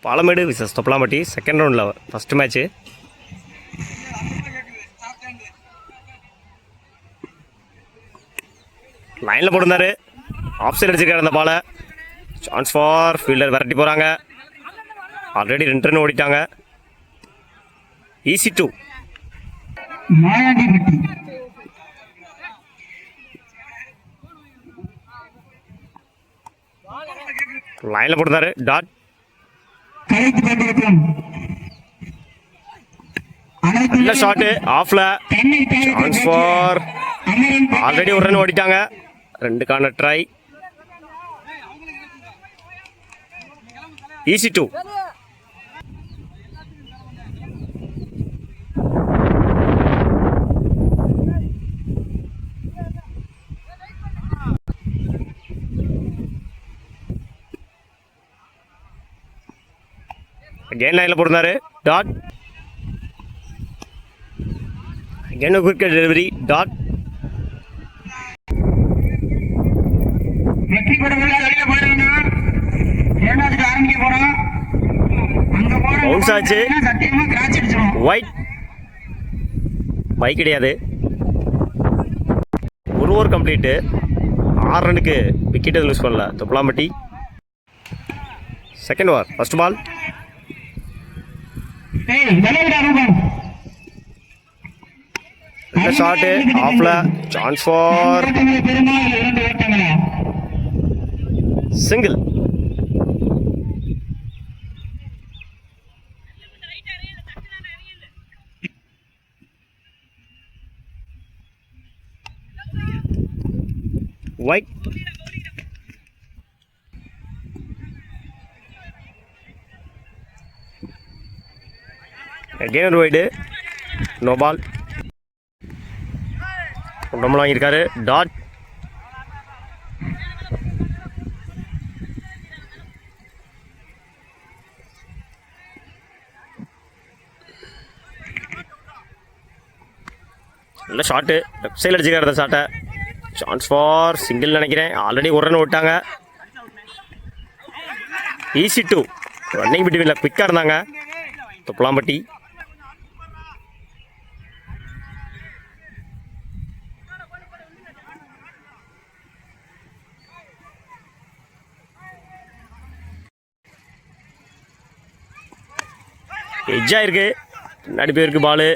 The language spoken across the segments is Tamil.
பாலமேடு விசஸ் தொப்பலாம்பட்டி செகண்ட் ரவுண்டில் ஃபஸ்ட் மேட்ச்சு. லைனில் போட்டிருந்தாரு, ஆஃப் சைடு அடிச்சிருக்காரு அந்த பாலை. சான்ஸ் ஃபார் ஃபீல்டர் விரட்டி போகிறாங்க. ஆல்ரெடி 2 ரன் ஓடிட்டாங்க. ஈஸி 2. லைனில் போட்டிருந்தாரு, டாட். நல்ல ஷாட்டு ஆஃப்ல. சான்ஸ் ஃபார் ஆல்ரெடி 1 ரன் ஓடிட்டாங்க. 2க்கான ட்ரை. ஈஸி 2. அகெயின் லைனில் போட்டிருந்தாரு, dot. Again quick delivery, dot. Bounce ஆச்சு. ஒயிட். பைக் கிடையாது. ஒரு ஓவர் கம்ப்ளீட்டு. 6 ரனுக்கு விக்கெட் லூஸ் பண்ணல Thoppalampatti. Second over first ball. நல்ல ஷாட்டு ஆஃப்ல. Chance for single. Wide. Again ஒரு வைடு, நோ பால். உடம்புல வாங்கியிருக்காரு, டாட். நல்ல ஷாட்டு லெஃப்ட் சைடில் அடிச்சுக்காரு அந்த ஷாட்டை. சான்ஸ் ஃபார் சிங்கிள் நினைக்கிறேன். ஆல்ரெடி 1 ரன் ஓட்டாங்க. ஈஸி 2. ரன்னிங் பிட்வீனில் குவிக்காக இருந்தாங்க தொப்பலாம்பட்டி. எஜ்ஜாக இருக்குது, பின்னாடி போயிருக்கு பாலு.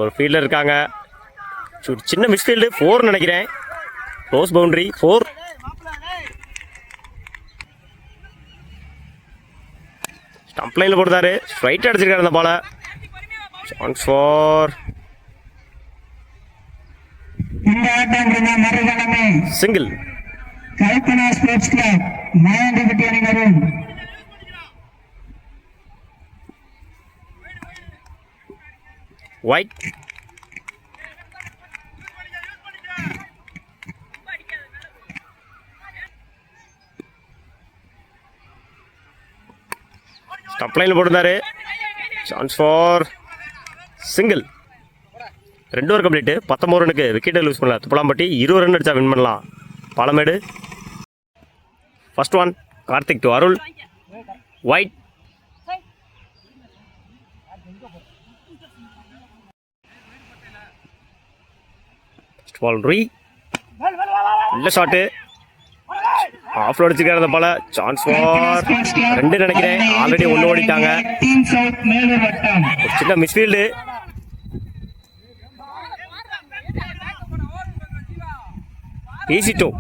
ஒரு ஃபீல்டில் இருக்காங்க. சின்ன மிஸ்ஃபீல்டு, 4 நினைக்கிறேன். Close boundary, 4. ஸ்டம்ப் லைனில் போடுறாரு, ஸ்ட்ரைட்டாக அடிச்சிருக்காரு அந்த பாலை. Chance for single. Kalpana sports club Mayandipatti அணியினரும் ஒயிட். ஸ்டம்ப் லைனில் போட்டிருந்தாரு. Chance for single. 2 over complete. 19 ரனுக்கு விக்கெட்டை லூஸ் பண்ணல தொப்பலாம்பட்டி. 20 ரன் அடித்தா வின் பண்ணலாம் Palamedu. First one Karthik to Arul. Wide. Ball re. நல்ல ஷாட்டு ஆஃப்ல அடிச்சிருக்காரு அந்த பால. சான்ஸ் ஃபார் 2 நினைக்கிறேன். ஆல்ரெடி 1 ஓடிட்டாங்க. ஒரு சின்ன மிஸ்ஃபீல்டு. ஈஸி 2.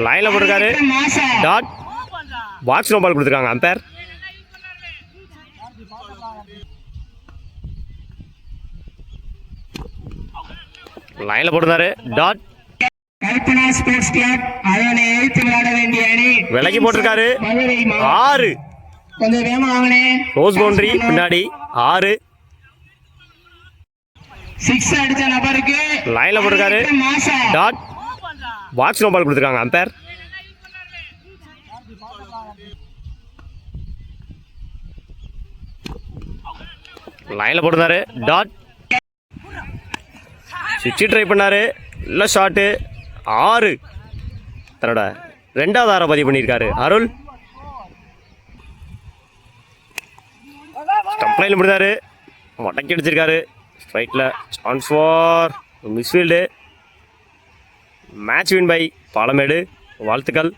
லைன்ல போட்டிருக்காரு, டாட். பாக்ஸ் நோ பால் கொடுத்துருக்காங்க அம்பேர். லைன்ல போட்டிருந்தாரு, டாட். கல்பனா ஸ்போர்ட்ஸ் கிளப் அதனை எதிர்த்து விளையாட வேண்டிய அணி விலகி போட்டிருக்காரு. 6. கொஞ்சம் வேகமா வாங்கனே. க்ளோஸ் பவுண்டரி பின்னாடி 6. 6 அடிச்ச நபருக்கு லைன்ல போட்டிருக்காரு, டாட். பாக்ஸ் நோ பால் கொடுத்துருக்காங்க அம்பேர். லைன்ல போட்டிருந்தாரு, டாட். சுவிட்சு ட்ரை பண்ணாரு. நல்ல ஷாட்டு. 6 தன்னோட 2வது ஆரை பதிவு பண்ணியிருக்காரு அருள். ஸ்டம்ப் லைனில் முடிந்தார், மடக்கி அடிச்சிருக்காரு ஸ்ட்ரைட்டில். Chance for misfield. Match win by Palamedu. வாழ்த்துக்கள்.